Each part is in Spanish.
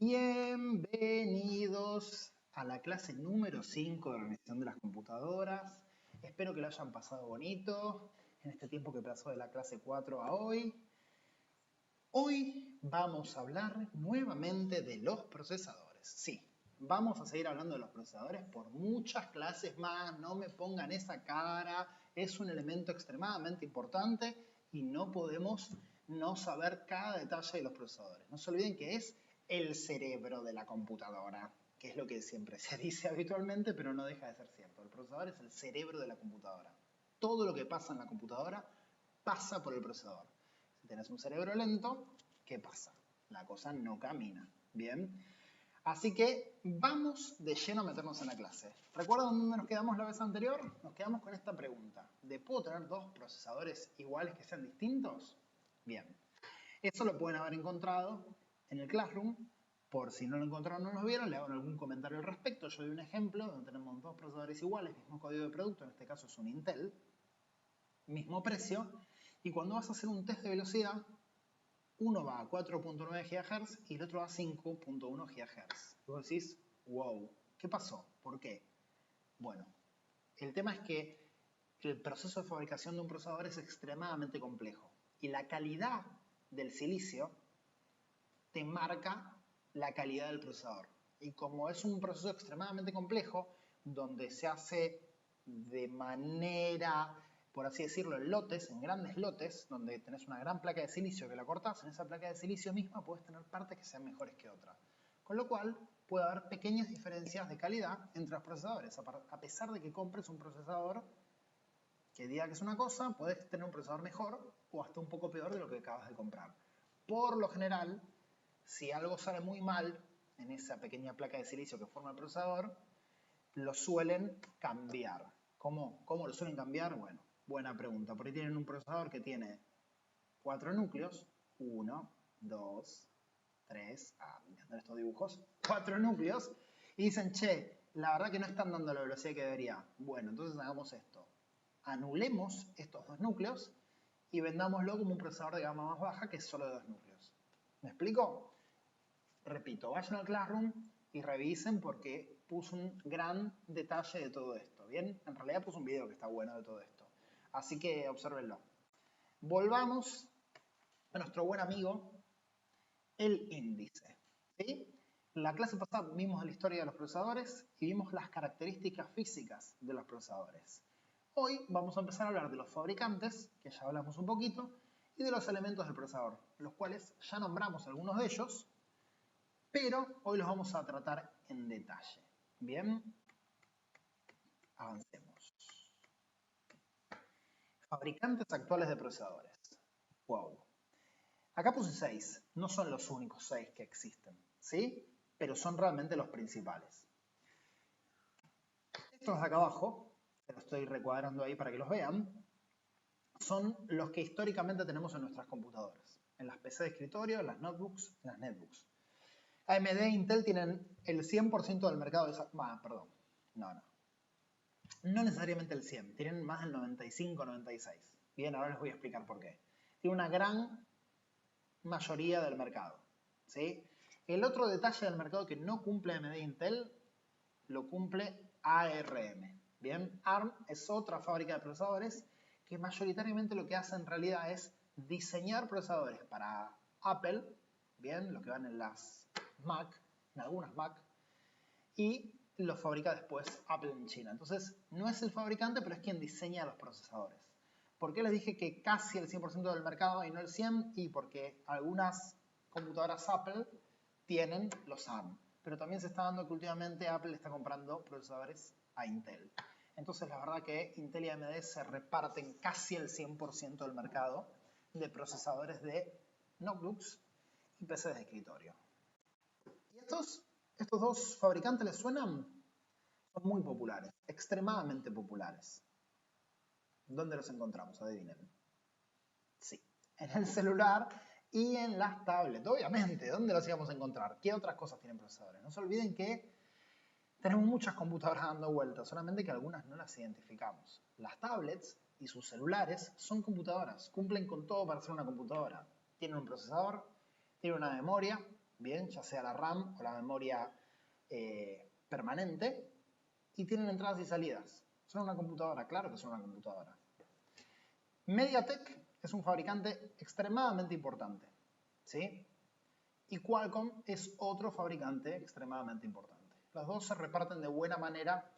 Bienvenidos a la clase número 5 de organización de las computadoras. Espero que lo hayan pasado bonito en este tiempo que pasó de la clase 4 a hoy. Hoy vamos a hablar nuevamente de los procesadores. Sí, vamos a seguir hablando de los procesadores por muchas clases más. No me pongan esa cara. Es un elemento extremadamente importante y no podemos no saber cada detalle de los procesadores. No se olviden que es el cerebro de la computadora, que es lo que siempre se dice habitualmente, pero no deja de ser cierto. El procesador es el cerebro de la computadora. Todo lo que pasa en la computadora pasa por el procesador. Si tenés un cerebro lento, ¿qué pasa? La cosa no camina. ¿Bien? Así que vamos de lleno a meternos en la clase. ¿Recuerdan dónde nos quedamos la vez anterior? Nos quedamos con esta pregunta. ¿Puedo tener dos procesadores iguales que sean distintos? Bien. Eso lo pueden haber encontrado en el Classroom. Por si no lo encontraron o no lo vieron, le hago algún comentario al respecto. Yo doy un ejemplo donde tenemos dos procesadores iguales, mismo código de producto, en este caso es un Intel, mismo precio, y cuando vas a hacer un test de velocidad, uno va a 4.9 GHz y el otro va a 5.1 GHz. Y vos decís, wow, ¿qué pasó? ¿Por qué? Bueno, el tema es que el proceso de fabricación de un procesador es extremadamente complejo y la calidad del silicio te marca la calidad del procesador. Y como es un proceso extremadamente complejo, donde se hace de manera, por así decirlo, en lotes, en grandes lotes, donde tenés una gran placa de silicio que la cortás, en esa placa de silicio misma puedes tener partes que sean mejores que otras. Con lo cual, puede haber pequeñas diferencias de calidad entre los procesadores. A pesar de que compres un procesador que diga que es una cosa, puedes tener un procesador mejor o hasta un poco peor de lo que acabas de comprar. Por lo general, si algo sale muy mal en esa pequeña placa de silicio que forma el procesador, lo suelen cambiar. ¿Cómo lo suelen cambiar? Bueno, buena pregunta. Por ahí tienen un procesador que tiene 4 núcleos. 1, 2, 3, me encantan estos dibujos. 4 núcleos. Y dicen, che, la verdad que no están dando la velocidad que debería. Bueno, entonces hagamos esto. Anulemos estos dos núcleos y vendámoslo como un procesador de gama más baja que es solo de 2 núcleos. ¿Me explico? Repito, vayan al Classroom y revisen porque puso un gran detalle de todo esto, ¿bien? En realidad puso un video que está bueno de todo esto. Así que obsérvenlo. Volvamos a nuestro buen amigo, el índice. ¿Sí? En la clase pasada vimos la historia de los procesadores y vimos las características físicas de los procesadores. Hoy vamos a empezar a hablar de los fabricantes, que ya hablamos un poquito, y de los elementos del procesador, los cuales ya nombramos algunos de ellos, pero hoy los vamos a tratar en detalle. Bien, avancemos. Fabricantes actuales de procesadores. Wow. Acá puse 6. No son los únicos 6 que existen, ¿sí? Pero son realmente los principales. Estos de acá abajo, que los estoy recuadrando ahí para que los vean, son los que históricamente tenemos en nuestras computadoras. En las PC de escritorio, en las notebooks, en las netbooks. AMD e Intel tienen el 100% del mercado de esa... perdón. No necesariamente el 100, tienen más del 95, 96. Bien, ahora les voy a explicar por qué. Tiene una gran mayoría del mercado, ¿sí? El otro detalle del mercado que no cumple AMD e Intel, lo cumple ARM. Bien, ARM es otra fábrica de procesadores que mayoritariamente lo que hace en realidad es diseñar procesadores para Apple, bien, lo que van en las Mac, en algunas Mac, y los fabrica después Apple en China. Entonces, no es el fabricante, pero es quien diseña los procesadores. ¿Por qué les dije que casi el 100% del mercado y no el 100%? Y porque algunas computadoras Apple tienen los ARM. Pero también se está dando que últimamente Apple está comprando procesadores a Intel. Entonces, la verdad que Intel y AMD se reparten casi el 100% del mercado de procesadores de notebooks y PCs de escritorio. ¿Y estos dos fabricantes les suenan? Son muy populares, extremadamente populares. ¿Dónde los encontramos? Adivinen. Sí, en el celular y en las tablets. Obviamente, ¿dónde los íbamos a encontrar? ¿Qué otras cosas tienen procesadores? No se olviden que tenemos muchas computadoras dando vueltas, solamente que algunas no las identificamos. Las tablets y sus celulares son computadoras, cumplen con todo para ser una computadora. Tienen un procesador, tienen una memoria, bien, ya sea la RAM o la memoria permanente, y tienen entradas y salidas. ¿Son una computadora? Claro que son una computadora. MediaTek es un fabricante extremadamente importante, ¿sí? Y Qualcomm es otro fabricante extremadamente importante. Los dos se reparten de buena manera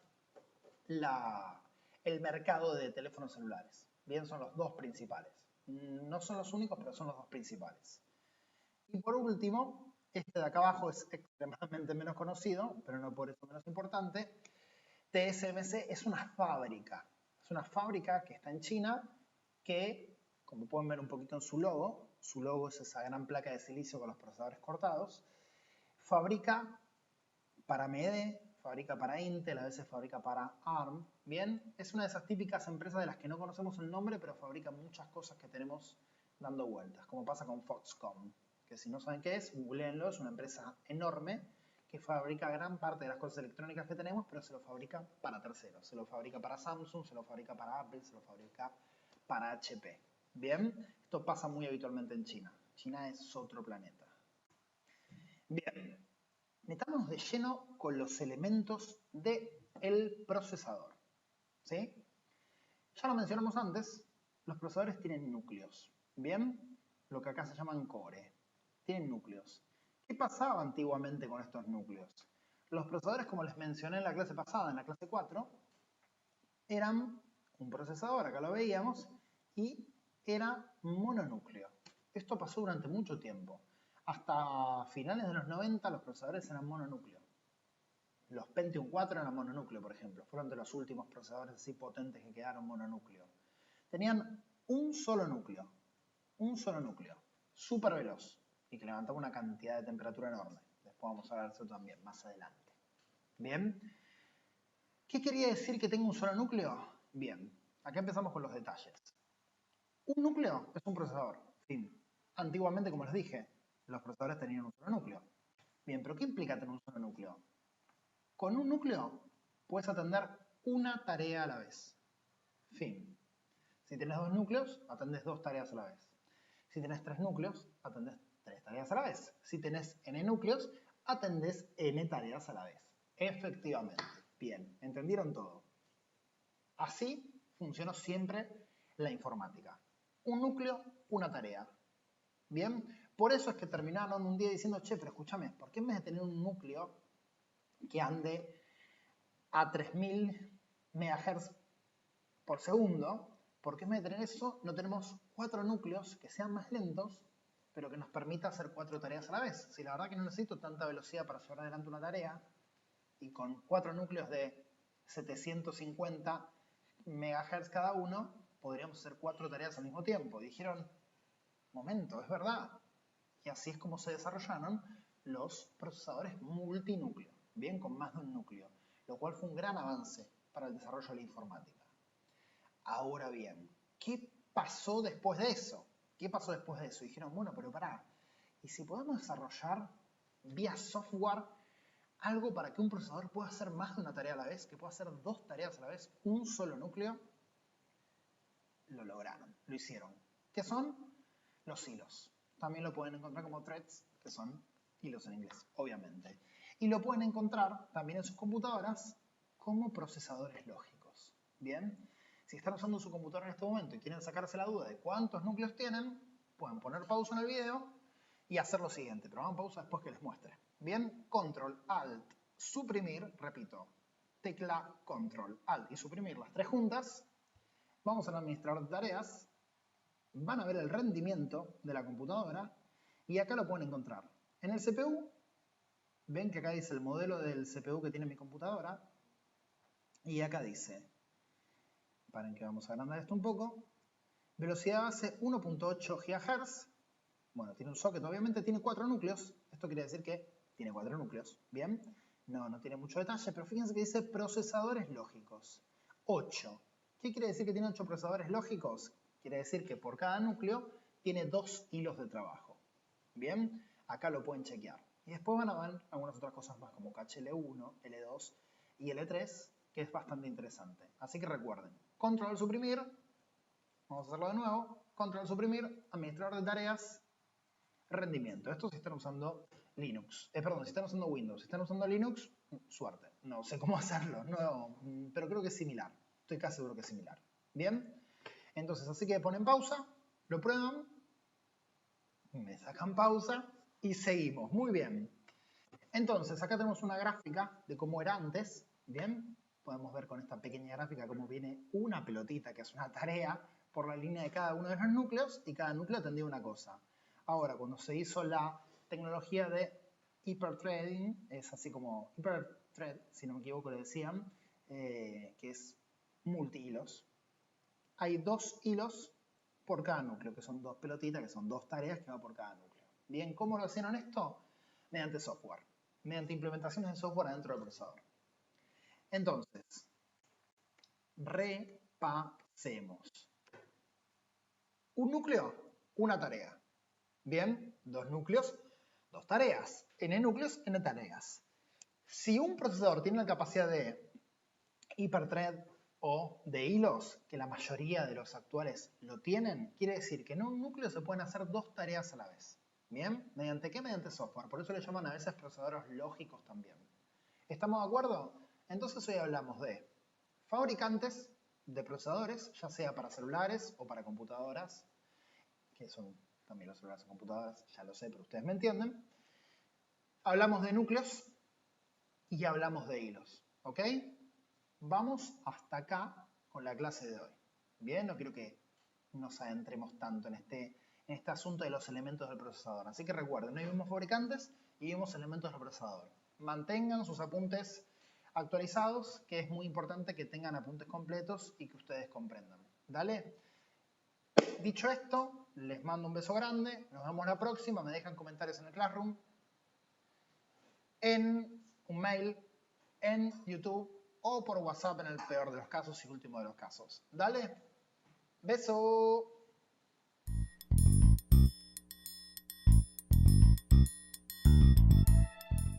el mercado de teléfonos celulares. Bien, son los dos principales. No son los únicos, pero son los dos principales. Y por último, este de acá abajo es extremadamente menos conocido, pero no por eso menos importante. TSMC es una fábrica. Es una fábrica que está en China que, como pueden ver un poquito en su logo es esa gran placa de silicio con los procesadores cortados, fabrica para AMD, fabrica para Intel, a veces fabrica para ARM, ¿bien? Es una de esas típicas empresas de las que no conocemos el nombre, pero fabrica muchas cosas que tenemos dando vueltas, como pasa con Foxconn, que si no saben qué es, googleenlo, es una empresa enorme que fabrica gran parte de las cosas electrónicas que tenemos, pero se lo fabrica para terceros. Se lo fabrica para Samsung, se lo fabrica para Apple, se lo fabrica para HP. ¿Bien? Esto pasa muy habitualmente en China. China es otro planeta. Bien, metámonos de lleno con los elementos del procesador. ¿Sí? Ya lo mencionamos antes, los procesadores tienen núcleos. ¿Bien? Lo que acá se llaman core. Tienen núcleos. ¿Qué pasaba antiguamente con estos núcleos? Los procesadores, como les mencioné en la clase pasada, en la clase 4, eran un procesador, acá lo veíamos, y era mononúcleo. Esto pasó durante mucho tiempo. Hasta finales de los 90 los procesadores eran mononúcleo. Los Pentium 4 eran mononúcleo, por ejemplo. Fueron de los últimos procesadores así potentes que quedaron mononúcleo. Tenían un solo núcleo, súper veloz, y que levantaba una cantidad de temperatura enorme. Después vamos a hablar de eso también, más adelante. Bien. ¿Qué quería decir que tenga un solo núcleo? Bien, acá empezamos con los detalles. Un núcleo es un procesador, fin. Antiguamente, como les dije, los procesadores tenían un solo núcleo. Bien, pero ¿qué implica tener un solo núcleo? Con un núcleo puedes atender una tarea a la vez. Fin. Si tienes dos núcleos, atendés dos tareas a la vez. Si tienes tres núcleos, atendés tres tareas a la vez. Si tenés n núcleos, atendés n tareas a la vez. Efectivamente. Bien, ¿entendieron todo? Así funcionó siempre la informática. Un núcleo, una tarea. ¿Bien? Por eso es que terminaron un día diciendo, che, pero escúchame, ¿por qué en vez de tener un núcleo que ande a 3000 MHz por segundo, por qué en vez de tener eso no tenemos 4 núcleos que sean más lentos, pero que nos permita hacer 4 tareas a la vez? Si la verdad que no necesito tanta velocidad para llevar adelante una tarea, y con 4 núcleos de 750 MHz cada uno, podríamos hacer 4 tareas al mismo tiempo. Y dijeron, momento, es verdad. Y así es como se desarrollaron los procesadores multinúcleo, bien, con más de un núcleo, lo cual fue un gran avance para el desarrollo de la informática. Ahora bien, ¿qué pasó después de eso? ¿Qué pasó después de eso? Dijeron, bueno, pero pará, ¿y si podemos desarrollar vía software algo para que un procesador pueda hacer más de una tarea a la vez, que pueda hacer dos tareas a la vez, un solo núcleo? Lo lograron, lo hicieron. ¿Qué son? Los hilos. También lo pueden encontrar como threads, que son hilos en inglés, obviamente. Y lo pueden encontrar también en sus computadoras como procesadores lógicos. Bien, si están usando su computadora en este momento y quieren sacarse la duda de cuántos núcleos tienen, pueden poner pausa en el video y hacer lo siguiente, pero hagan pausa después que les muestre. Bien, control, alt, suprimir, repito, tecla control, alt y suprimir las tres juntas. Vamos al administrador de tareas, van a ver el rendimiento de la computadora y acá lo pueden encontrar. En el CPU, ven que acá dice el modelo del CPU que tiene mi computadora y acá dice, paren que vamos a agrandar esto un poco, velocidad base 1.8 GHz, bueno, tiene un socket, obviamente tiene 4 núcleos, esto quiere decir que tiene 4 núcleos, ¿bien? No tiene mucho detalle, pero fíjense que dice procesadores lógicos, 8. ¿Qué quiere decir que tiene 8 procesadores lógicos? Quiere decir que por cada núcleo tiene 2 hilos de trabajo, ¿bien? Acá lo pueden chequear. Y después van a ver algunas otras cosas más, como cache L1, L2 y L3, que es bastante interesante. Así que recuerden, control suprimir, vamos a hacerlo de nuevo, control suprimir, administrador de tareas, rendimiento. Esto si están usando Linux. Perdón, si están usando Windows. Si están usando Linux, suerte. No sé cómo hacerlo, no, pero creo que es similar. Estoy casi seguro que es similar. ¿Bien? Entonces, así que ponen pausa, lo prueban, me sacan pausa y seguimos. Muy bien. Entonces, acá tenemos una gráfica de cómo era antes. ¿Bien? Podemos ver con esta pequeña gráfica cómo viene una pelotita, que es una tarea, por la línea de cada uno de los núcleos, y cada núcleo atendía una cosa. Ahora, cuando se hizo la tecnología de hiperthreading, es así como hyperthread, si no me equivoco le decían, que es multi-hilos. Hay 2 hilos por cada núcleo, que son 2 pelotitas, que son 2 tareas que va por cada núcleo. Bien, ¿cómo lo hicieron esto? Mediante software, mediante implementaciones de software dentro del procesador. Entonces, repasemos. Un núcleo, una tarea. Bien, 2 núcleos, 2 tareas. N núcleos, N tareas. Si un procesador tiene la capacidad de hiperthread o de hilos, que la mayoría de los actuales lo tienen, quiere decir que en un núcleo se pueden hacer 2 tareas a la vez. ¿Bien? ¿Mediante qué? Mediante software. Por eso le llaman a veces procesadores lógicos también. ¿Estamos de acuerdo? Entonces hoy hablamos de fabricantes de procesadores, ya sea para celulares o para computadoras, que son también los celulares o computadoras, ya lo sé, pero ustedes me entienden. Hablamos de núcleos y hablamos de hilos, ¿ok? Vamos hasta acá con la clase de hoy. Bien, no quiero que nos adentremos tanto en este asunto de los elementos del procesador. Así que recuerden, hoy vimos fabricantes y vimos elementos del procesador. Mantengan sus apuntes actualizados, que es muy importante que tengan apuntes completos y que ustedes comprendan. ¿Dale? Dicho esto, les mando un beso grande, nos vemos la próxima, me dejan comentarios en el Classroom, en un mail, en YouTube o por WhatsApp en el peor de los casos y último de los casos. Dale, beso.